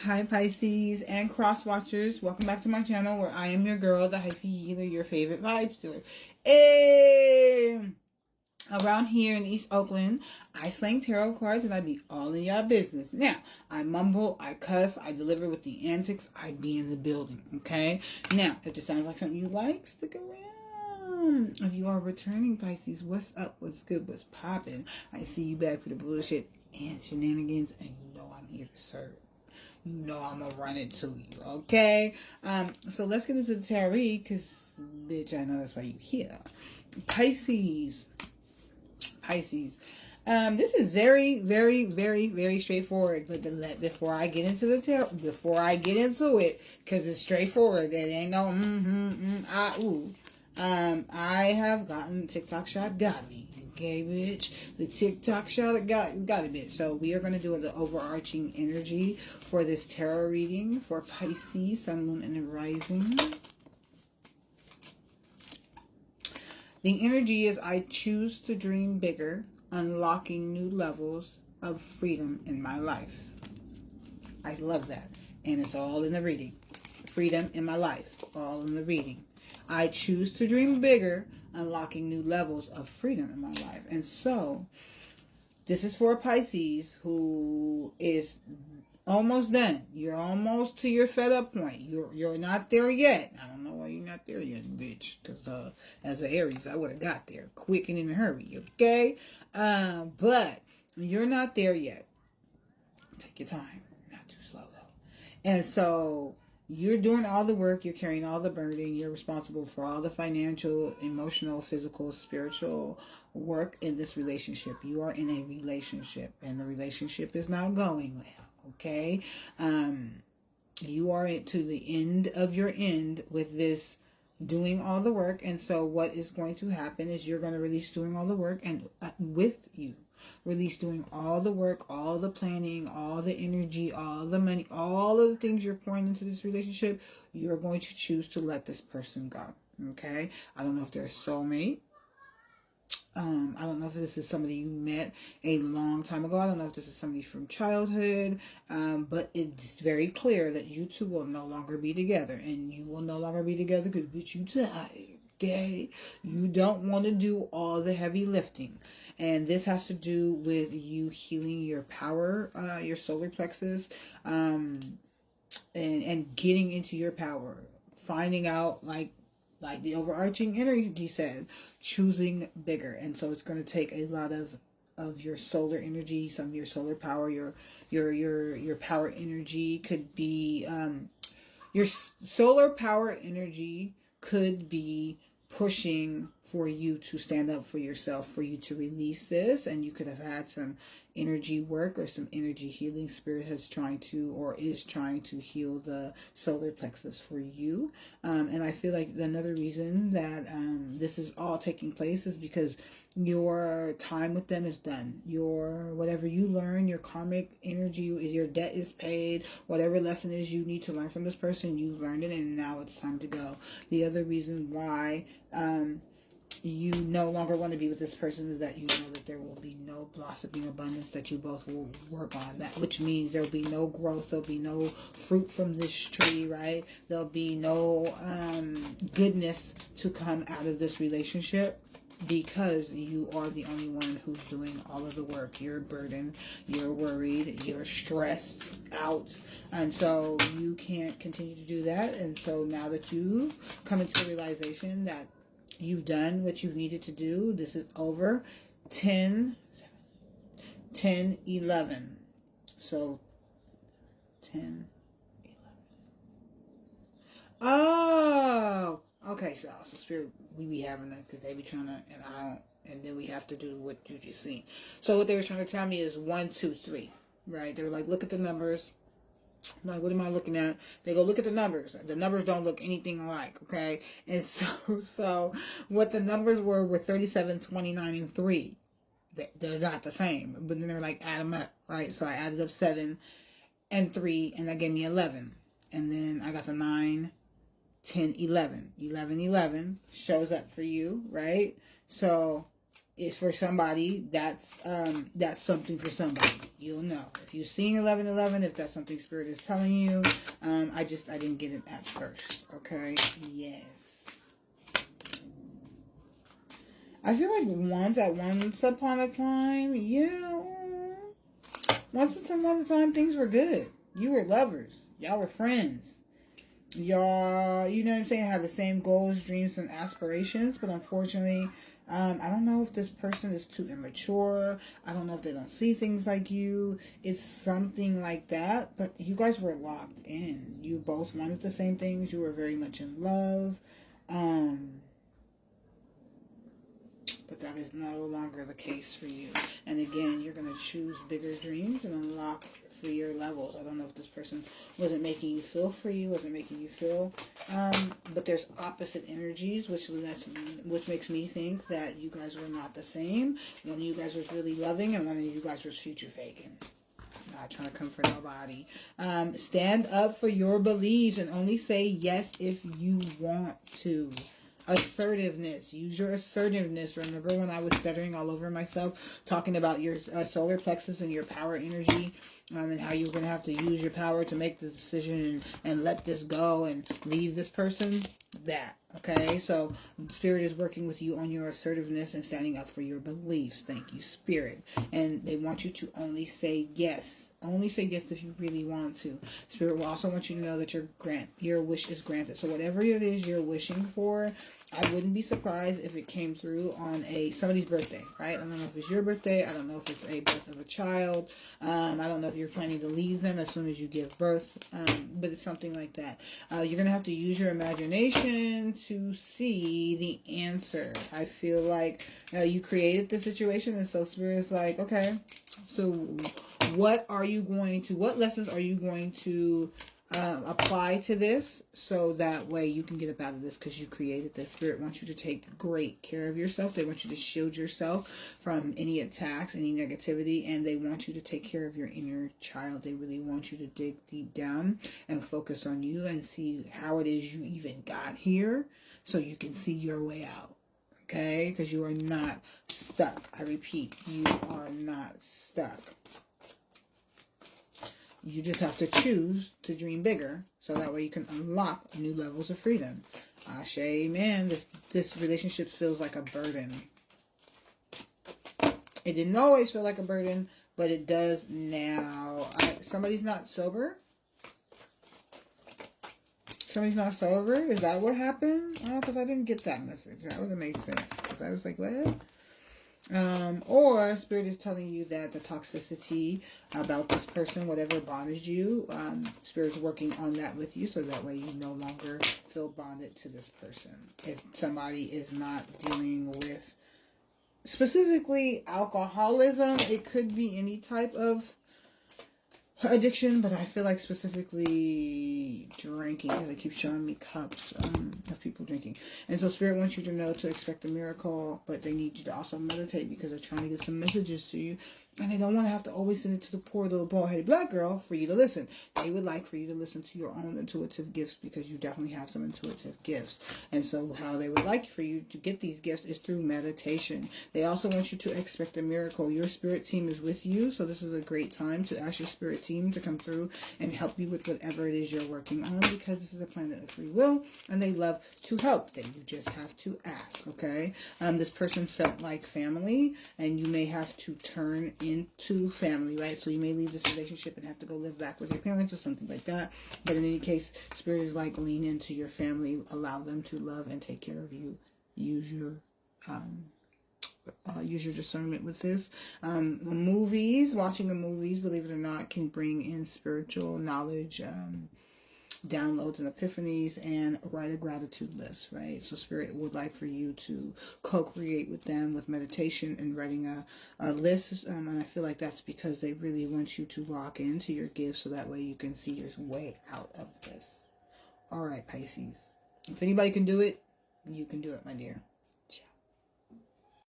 Hi Pisces and cross watchers, welcome back to my channel where I am your girl, the Hyphy healer, your favorite vibe stealer. Hey! Around here in East Oakland, I slang tarot cards and I be all in y'all business. Now, I mumble, I cuss, I deliver with the antics, I be in the building, okay? Now, if this sounds like something you like, stick around. If you are returning Pisces, what's up, what's good, what's popping? I see you back for the bullshit and shenanigans, and you know I'm here to serve. You know I'm gonna run it to you, okay? So let's get into the tarot, because, bitch, I know that's why you here. Pisces. This is very, very, very, very straightforward. But before I get into the tarot, before I get into it, because it's straightforward, it ain't no ooh. I have gotten TikTok shot got me. Okay, bitch. The TikTok shot got it, bitch. So we are going to do the overarching energy for this tarot reading for Pisces, Sun, Moon, and Rising. The energy is I choose to dream bigger, unlocking new levels of freedom in my life. I love that. And it's all in the reading. Freedom in my life, all in the reading. I choose to dream bigger, unlocking new levels of freedom in my life. And so, this is for Pisces who is almost done. You're almost to your fed up point. You're not there yet. I don't know why you're not there yet, bitch. Because as an Aries, I would have got there quick and in a hurry. Okay, but you're not there yet. Take your time. Not too slow though. And so you're doing all the work. You're carrying all the burden. You're responsible for all the financial, emotional, physical, spiritual work in this relationship. You are in a relationship, and the relationship is not going well. Okay, you are to the end of your end with this doing all the work, and so what is going to happen is you're going to release doing all the work, and with you release doing all the work, all the planning, all the energy, all the money, all of the things you're pouring into this relationship. You're going to choose to let this person go. Okay, I don't know if they're a soulmate. I don't know if this is somebody you met a long time ago. I don't know if this is somebody from childhood. But it's very clear that you two will no longer be together. And you will no longer be together because, bitch, you tired. Okay? You don't want to do all the heavy lifting. And this has to do with you healing your power, your solar plexus, and getting into your power. Finding out, like the overarching energy said, choosing bigger. And so it's going to take a lot of your solar energy, some of your solar power, your power energy could be your solar power energy could be pushing for you to stand up for yourself, for you to release this, and you could have had some energy work or some energy healing. Spirit has trying to or is trying to heal the solar plexus for you. And I feel like another reason that this is all taking place is because your time with them is done. Your whatever you learn, your karmic energy, your debt is paid. Whatever lesson is you need to learn from this person, you learned it, and now it's time to go. The other reason why you no longer want to be with this person is that you know that there will be no blossoming abundance that you both will work on. That which means there will be no growth, there'll be no fruit from this tree, right? There'll be no goodness to come out of this relationship, because you are the only one who's doing all of the work. You're burdened, you're worried, you're stressed out, and so you can't continue to do that. And so now that you've come into the realization that you've done what you've needed to do, this is over. 10, 11. So 10, 11. Oh, okay. So Spirit, we be having that because they be trying to, and I don't, and then we have to do what you just seen. So what they were trying to tell me is 1, 2, 3, right? They were like, look at the numbers. I'm like, what am I looking at? They go, look at the numbers. The numbers don't look anything alike, okay? And so what the numbers were 37, 29, and 3. They're not the same. But then they were like, add them up, right? So I added up 7 and 3, and that gave me 11. And then I got the 9, 10, 11. 11 shows up for you, right? So is for somebody, that's something for somebody. You'll know if you're seeing 1111, if that's something Spirit is telling you. I didn't get it at first. Okay, yes. I feel like once upon a time, yeah. Once upon a time, things were good. You were lovers. Y'all were friends. Y'all, you know what I'm saying, had the same goals, dreams, and aspirations. But unfortunately, I don't know if this person is too immature. I don't know if they don't see things like you. It's something like that. But you guys were locked in. You both wanted the same things. You were very much in love. But that is no longer the case for you. And again, you're going to choose bigger dreams and unlock freer levels. I don't know if this person wasn't making you feel free, wasn't making you feel, but there's opposite energies, which makes me think that you guys were not the same. One of you guys was really loving, and one of you guys was future faking. Not trying to comfort nobody. Stand up for your beliefs and only say yes if you want to. Assertiveness. Use your assertiveness. Remember when I was stuttering all over myself, talking about your solar plexus and your power energy, and how you're going to have to use your power to make the decision and let this go and leave this person? That. Okay? So, Spirit is working with you on your assertiveness and standing up for your beliefs. Thank you, Spirit. And they want you to only say yes. Only say yes if you really want to. Spirit will also want you to know that your wish is granted. So whatever it is you're wishing for, I wouldn't be surprised if it came through on somebody's birthday, right? I don't know if it's your birthday. I don't know if it's a birth of a child. I don't know if you're planning to leave them as soon as you give birth. But it's something like that. You're going to have to use your imagination to see the answer. I feel like you created the situation, and so Spirit is like, okay, so what lessons are you going to apply to this, so that way you can get up out of this, because you created this. Spirit wants you to take great care of yourself. They want you to shield yourself from any attacks, any negativity, and they want you to take care of your inner child. They really want you to dig deep down and focus on you and see how it is you even got here, so you can see your way out. Okay? Because you are not stuck. I repeat, you are not stuck. You just have to choose to dream bigger, so that way you can unlock new levels of freedom. Ashe, amen. This relationship feels like a burden. It didn't always feel like a burden, but it does now. Somebody's not sober? Somebody's not sober? Is that what happened? Oh, because I didn't get that message. That would have made sense. Because I was like, what? Or Spirit is telling you that the toxicity about this person, whatever bonded you, Spirit's working on that with you, so that way you no longer feel bonded to this person. If somebody is not dealing with specifically alcoholism, it could be any type of addiction, but I feel like specifically drinking, because it keeps showing me cups of people drinking. And so Spirit wants you to know to expect a miracle, but they need you to also meditate, because they're trying to get some messages to you, and they don't want to have to always send it to the poor little bald-headed black girl for you to listen. They would like for you to listen to your own intuitive gifts, because you definitely have some intuitive gifts. And so how they would like for you to get these gifts is through meditation. They also want you to expect a miracle. Your spirit team is with you, so this is a great time to ask your spirit team to come through and help you with whatever it is you're working on, because this is a planet of free will, and they love to help. Then you just have to ask, okay? This person felt like family, and you may have to turn into family, right? So you may leave this relationship and have to go live back with your parents or something like that. But in any case, Spirit is like, lean into your family, allow them to love and take care of you. Use your discernment with this. Watching the movies, believe it or not, can bring in spiritual knowledge, downloads and epiphanies, and write a gratitude list, right? So Spirit would like for you to co-create with them with meditation and writing a list, and I feel like that's because they really want you to lock into your gifts, so that way you can see your way out of this. All right, Pisces. If anybody can do it, you can do it, my dear.